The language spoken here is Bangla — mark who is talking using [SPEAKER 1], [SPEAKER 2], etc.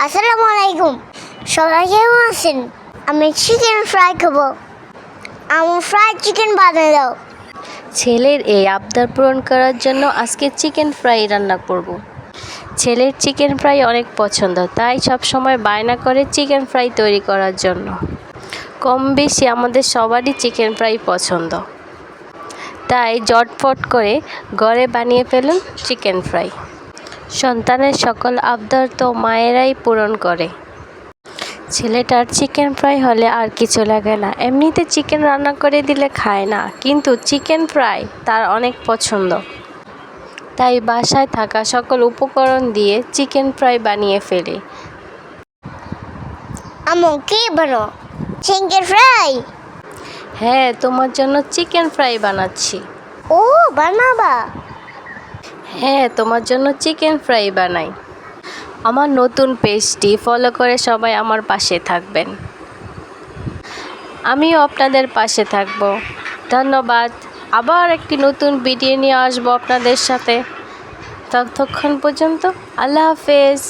[SPEAKER 1] আসসালামু আলাইকুম। সবাই কেমন আছেন? আমি চিকেন ফ্রাই খাবো। আমার ফ্রাইড চিকেন বানিয়ে দাও।
[SPEAKER 2] ছেলের এই আবদার পূরণ করার জন্য আজকে চিকেন ফ্রাই রান্না করব। ছেলের চিকেন ফ্রাই অনেক পছন্দ, তাই সব সময় বায়না করে চিকেন ফ্রাই তৈরি করার জন্য। কম বেশি আমাদের সবারই চিকেন ফ্রাই পছন্দ, তাই জটফট করে ঘরে বানিয়ে ফেলুন চিকেন ফ্রাই। সন্তানের সকল আবদার তো মায়েরাই পূরণ করে। ছেলেটার চিকেন ফ্রাই হলে আর কিছু লাগে না। এমনিতে চিকেন রান্না করে দিলে খায় না, কিন্তু চিকেন ফ্রাই তার অনেক পছন্দ। তাই বাসায় থাকা সকল উপকরণ দিয়ে চিকেন ফ্রাই বানিয়ে ফেলে।
[SPEAKER 1] আম্মু কি বানো? Chicken fry?
[SPEAKER 2] হ্যাঁ, তোমার জন্য চিকেন ফ্রাই বানাচ্ছি।
[SPEAKER 1] ও বানাবা?
[SPEAKER 2] হ্যাঁ, তোমার জন্য চিকেন ফ্রাই বানাই। আমার নতুন পেজটি ফলো করে সবাই আমার পাশে থাকবেন। আমিও আপনাদের পাশে থাকব। ধন্যবাদ। আবার একটি নতুন ভিডিও নিয়ে আসবো আপনাদের সাথে। ততক্ষণ পর্যন্ত আল্লাহ হাফেজ।